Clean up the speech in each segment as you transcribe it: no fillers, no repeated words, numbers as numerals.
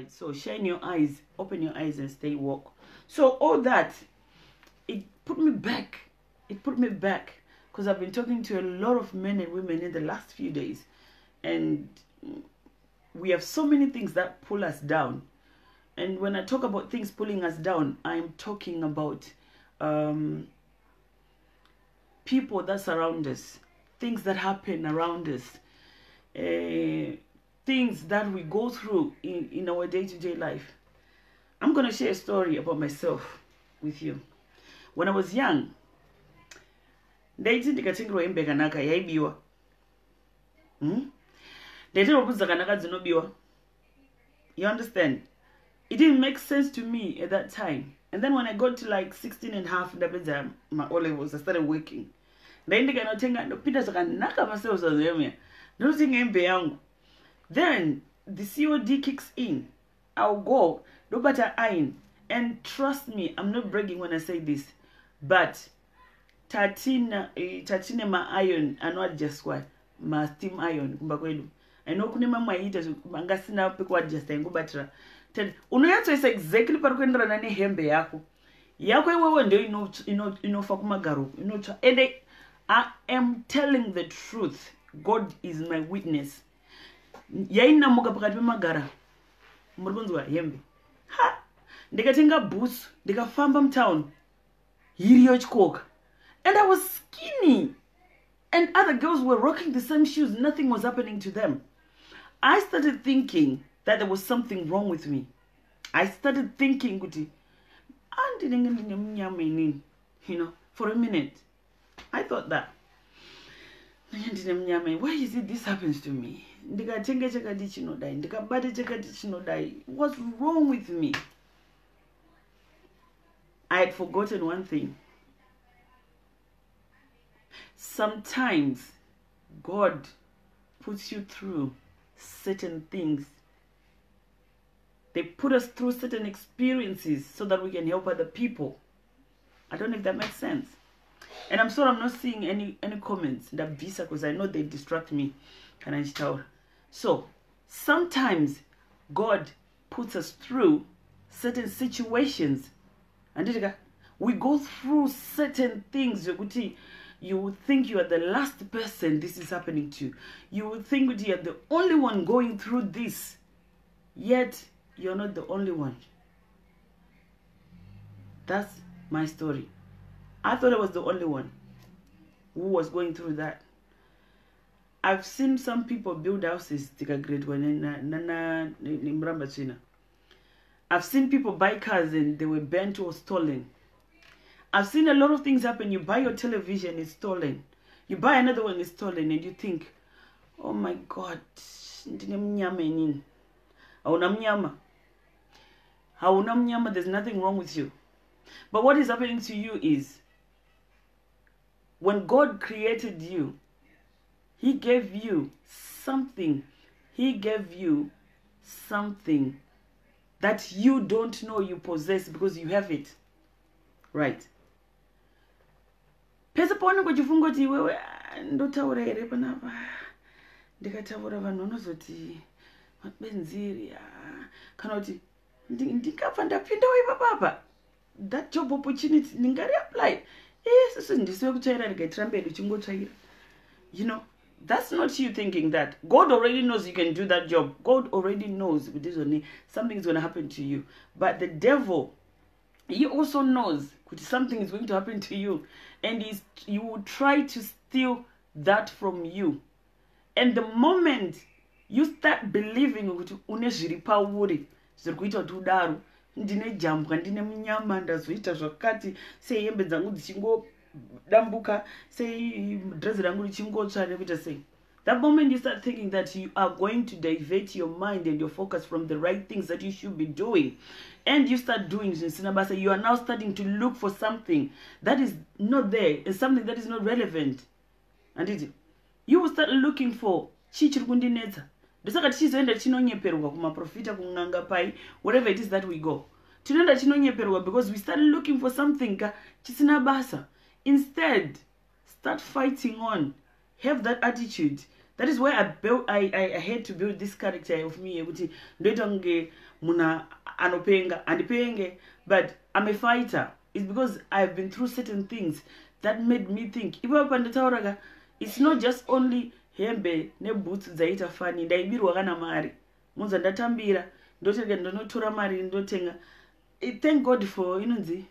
right? So shine your eyes, open your eyes and stay woke. So all that, it put me back. It put me back because I've been talking to a lot of men and women in the last few days, and we have so many things that pull us down. And when I talk about things pulling us down, I'm talking about people that surround us, things that happen around us, things that we go through in our day-to-day life. I'm going to share a story about myself with you. When I was young, ndaiti ndikatengerwa hembe yakanaka yaibiwa. Ndaitenga bhutsu dzakanaka dzinobiwa. You understand? It didn't make sense to me at that time. And then when I got to like 16 and a half, ndapedza my O levels, I started working. Ndapinda zvakanaka masales azvemia. Ndotenga hembe yangu. Then the COD kicks in. I'll go, ndobata iron. And trust me, I'm not bragging when I say this, but tatina ma iron anoadjustwa ma steam iron kumba kwedu. I know kune mamwe aita angasina pekuadjusta ingobatira. Unoyatsoisa exactly parikuenderana nehembe yako. Yako iwewe ndio inofa kumagaro, inotsva. And I am telling the truth. God is my witness. Yainamuka pakati pemagara. Murikunzwa hembe. Ha! Ndikatenga boots, ndikafamba mtown. Hiriyo chikoka. And I was skinny. And other girls were rocking the same shoes. Nothing was happening to them. I started thinking that there was something wrong with me. I started thinking, you know, for a minute. I thought that. Why is it this happens to me? What's wrong with me? I had forgotten one thing. Sometimes God puts you through certain things. They put us through certain experiences so that we can help other people. I don't know if that makes sense. And I'm sorry I'm not seeing any comments that visa because I know they distract me. So sometimes God puts us through certain situations. And we go through certain things. You would think you are the last person this is happening to. You would think you are the only one going through this. Yet, you're not the only one. That's my story. I thought I was the only one who was going through that. I've seen some people build houses. I've seen people buy cars and they were burnt or stolen. I've seen a lot of things happen. You buy your television, it's stolen. You buy another one, it's stolen, and you think, oh my God, there's nothing wrong with you. But what is happening to you is, when God created you, He gave you something. He gave you something that you don't know you possess because you have it. Right? Pesa pone kuchifungo ti wewe ndotaura here panapa. Ndikataura vanhu vanozoti mabenziri kana kuti ndikafa ndapinda ipapa. That job opportunity ndingari apply. Sisi ndisiwe kutsvaira ndikaitira mberi uchingotsvaira. You know, that's not you thinking that. God already knows you can do that job. God already knows something is going to happen to you. But the devil, he also knows something is going to happen to you. And he will try to steal that from you. And the moment you start believing ndine jambwa ndine munyama ndazoita zvakati sei hembe dzangu dzichingodambuka sei dress rangu richingotsva nekuita sei. That moment you start thinking that you are going to divert your mind and your focus from the right things that you should be doing, and you start doing sinabasa, you are now starting to look for something that is not there, and something that is not relevant. And you will start looking for chichirikundinetsa. Ndosaka tichizoenda chinonyeperwa kumaprofita kunanga pai, wherever it is that we go. Tinoenda chinonyeperwa because we start looking for something chisina basa. Instead, start fighting on. Have that attitude. That is why I had to build this character of me. Muna anopenga and penge, but I'm a fighter. It's because I've been through certain things that made me think. It's not just only hembe ne boots zaita fani ndaibirwa kana mari. Munza ndatambira ndotenga ndonotora mari ndotenga. Thank God for inonzi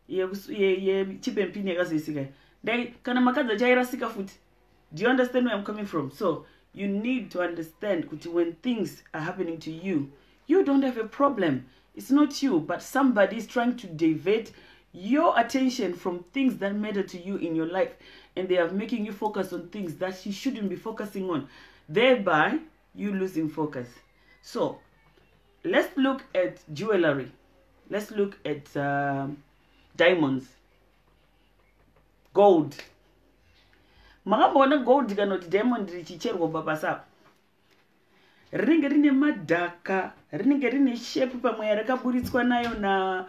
ye chipe mpini yakazoisika. Dai kana makadza chairasika futi. Do you understand where I'm coming from? So you need to understand when things are happening to you, you don't have a problem. It's not you, but somebody is trying to divert your attention from things that matter to you in your life, and they are making you focus on things that you shouldn't be focusing on, thereby you losing focus. So let's look at jewelry. Let's look at diamonds, gold. Makambona gold kana kuti diamond richicherwa babasa rinenge rine madhaka, rinenge rine shape pamwe rakaburitswa nayo na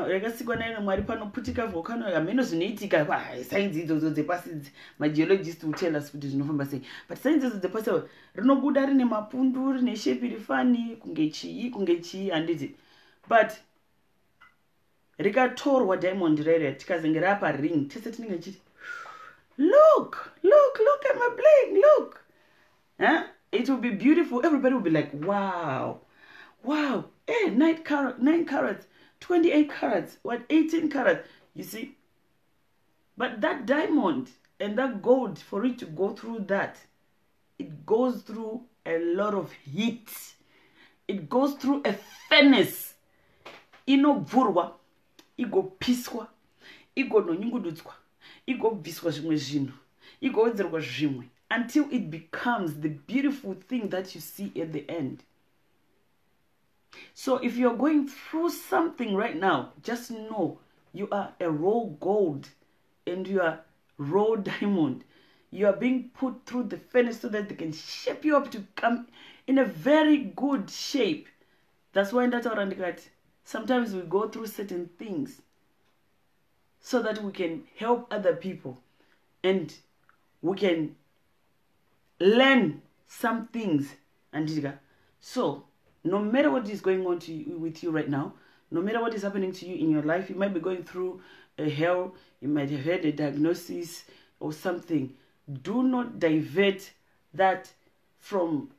rakasikwa nayo Mwari panoputika volcano ameno zvinoitika science idzodzo dzepasi mageologist will tell us kuti zvinofamba sei, but science idzodzo dzepasi rinobuda rine mapundu rine shape rifani kunge chii handiti, but rikatorwa diamond rere tikazenge rapa ring tese tinenge chiti look at my bling, look. Huh? It will be beautiful. Everybody will be like, wow. Hey, 9 carats, 28 carats, 18 carats. You see? But that diamond and that gold, for it to go through that, it goes through a lot of heat. It goes through a furnace. Inobvurwa, igopiswa, igononyungudutswa, igobviswa zvimwe zvinhu, igowedzerwa zvimwe, until it becomes the beautiful thing that you see at the end. So if you're going through something right now, just know you are a raw gold and you are raw diamond. You are being put through the furnace so that they can shape you up to come in a very good shape. That's why in that sometimes we go through certain things so that we can help other people and we can learn some things. And so no matter what is going on with you right now, no matter what is happening to you in your life, you might be going through a hell, you might have had a diagnosis or something. Do not divert that from,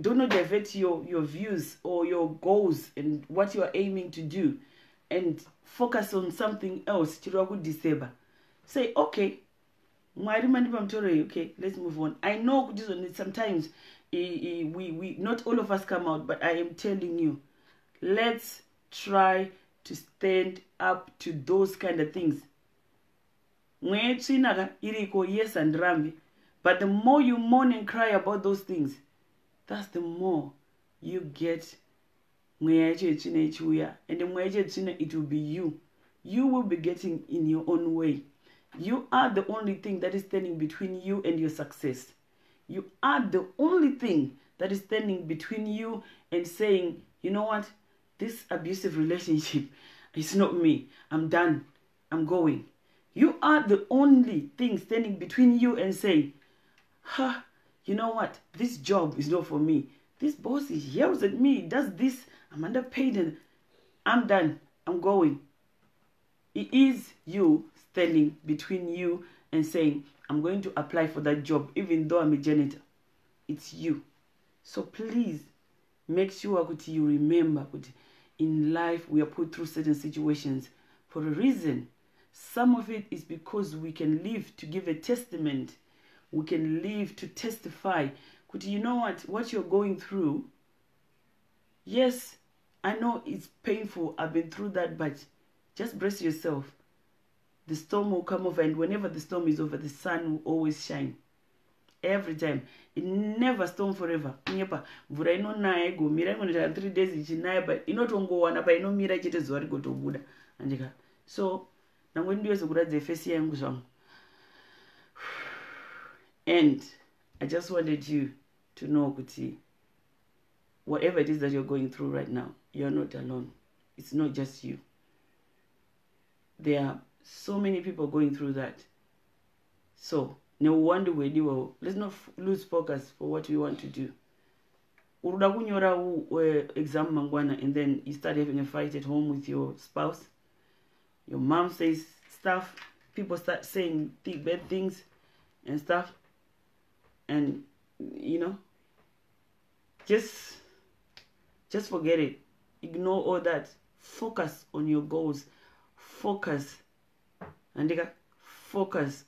do not divert your views or your goals and what you are aiming to do, and focus on something else. Say, okay, okay, let's move on. I know sometimes we not all of us come out, but I am telling you, let's try to stand up to those kind of things. Yes, and Rambi, but the more you moan and cry about those things, that's the more you get. And it will be you. You will be getting in your own way. You are the only thing that is standing between you and your success. You are the only thing that is standing between you and saying, you know what, this abusive relationship is not me. I'm done. I'm going. You are the only thing standing between you and saying, you know what, this job is not for me. This boss yells at me, does this, I'm underpaid, and I'm done. I'm going. It is you standing between you and saying, I'm going to apply for that job, even though I'm a janitor. It's you. So please, make sure that you remember that in life we are put through certain situations for a reason. Some of it is because we can live to give a testament. We can live to testify. You know what you're going through? Yes, I know it's painful. I've been through that, but just brace yourself. The storm will come over, and whenever the storm is over, the sun will always shine. Every time. It never storm forever. Mvura inonaya igomira ingoita 3 days ichinaya, but inotongowana pa inomira ichite zuva rigotobuda. Andika. So, nangwe ndiweze kuradza face yangu zvangu. And I just wanted you to know kuti whatever it is that you're going through right now, you're not alone. It's not just you. There are so many people going through that. So No wonder let's not lose focus for what we want to do. Uruda kunyora exam mangwana, and then you start having a fight at home with your spouse. Your mom says stuff. People start saying bad things and stuff. And, you know, just forget it. Ignore all that. Focus on your goals. Focus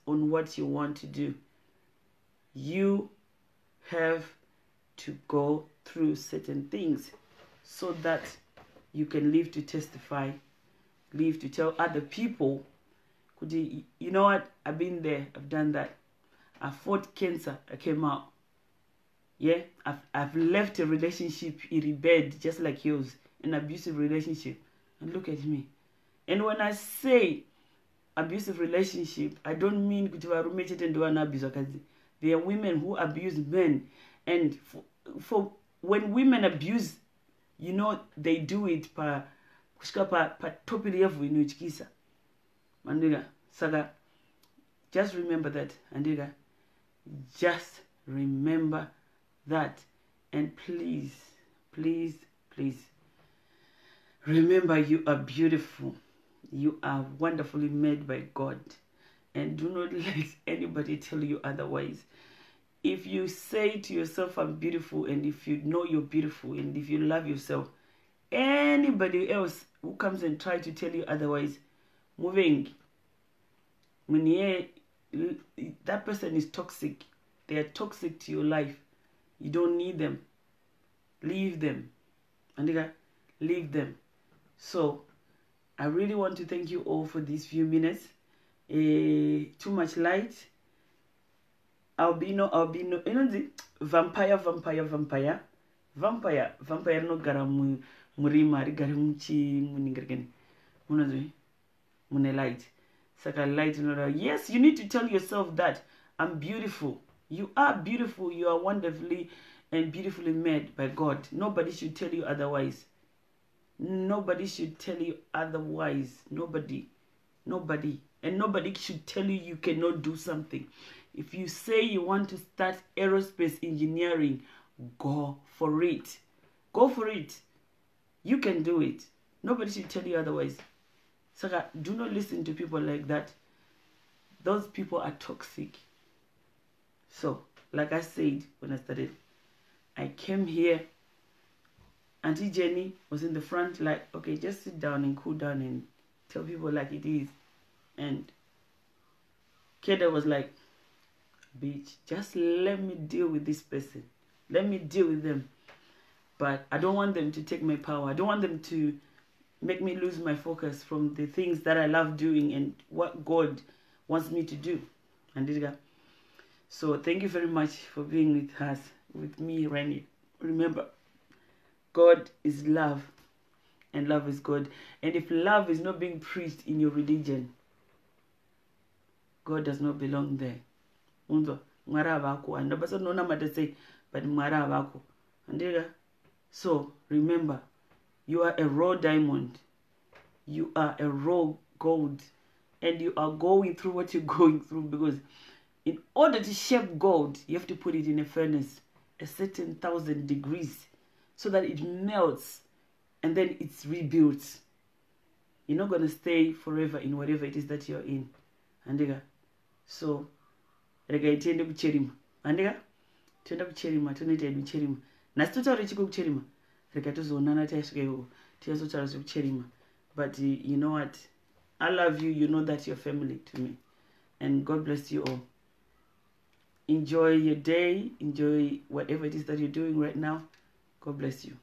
on what you want to do. You have to go through certain things so that you can live to testify, live to tell other people, you know what, I've been there, I've done that. I fought cancer, I came out. Yeah, I've left a relationship in bed just like yours, an abusive relationship, and look at me. And when I say abusive relationship, I don't mean there are women who abuse men, and for when women abuse, you know, they do it pa topili yavu inuchikisa. Mandiga, saga, just remember that, Andiga. Just remember that. And please, please, please, remember you are beautiful. You are wonderfully made by God. And do not let anybody tell you otherwise. If you say to yourself, I'm beautiful, and if you know you're beautiful, and if you love yourself, anybody else who comes and tries to tell you otherwise, moving, when that person is toxic. They are toxic to your life. You don't need them. Leave them. Andiga, leave them. So, I really want to thank you all for these few minutes. Too much light. Albino, you know the vampire no gara murima rigari muchi muningirgeni. Mune light. Saka light, yes, you need to tell yourself that I'm beautiful. You are beautiful. You are wonderfully and beautifully made by God. Nobody should tell you otherwise. Nobody should tell you otherwise. Nobody. And nobody should tell you you cannot do something. If you say you want to start aerospace engineering, go for it. Go for it. You can do it. Nobody should tell you otherwise. So do not listen to people like that. Those people are toxic. So, like I said when I started, I came here. Auntie Jenny was in the front like, okay, just sit down and cool down and tell people like it is. And Keda was like, bitch, just let me deal with this person. Let me deal with them. But I don't want them to take my power. I don't want them to make me lose my focus from the things that I love doing and what God wants me to do. And so thank you very much for being with us, with me, Rennie. Remember, God is love, and love is God. And if love is not being preached in your religion, God does not belong there. So remember, you are a raw diamond. You are a raw gold. And you are going through what you're going through, because in order to shape gold, you have to put it in a furnace, a certain 1,000 degrees, so that it melts and then it's rebuilt. You're not going to stay forever in whatever it is that you're in. Andiga. So, rega itende kucherima. Andiga? Tenda kucherima, tonete kucherima. Nasitotaura chikucherima. Rega tozoonana taisvika tiyazotaura kucherima. But you know what? I love you. You know that you're family to me. And God bless you all. Enjoy your day. Enjoy whatever it is that you're doing right now. God bless you.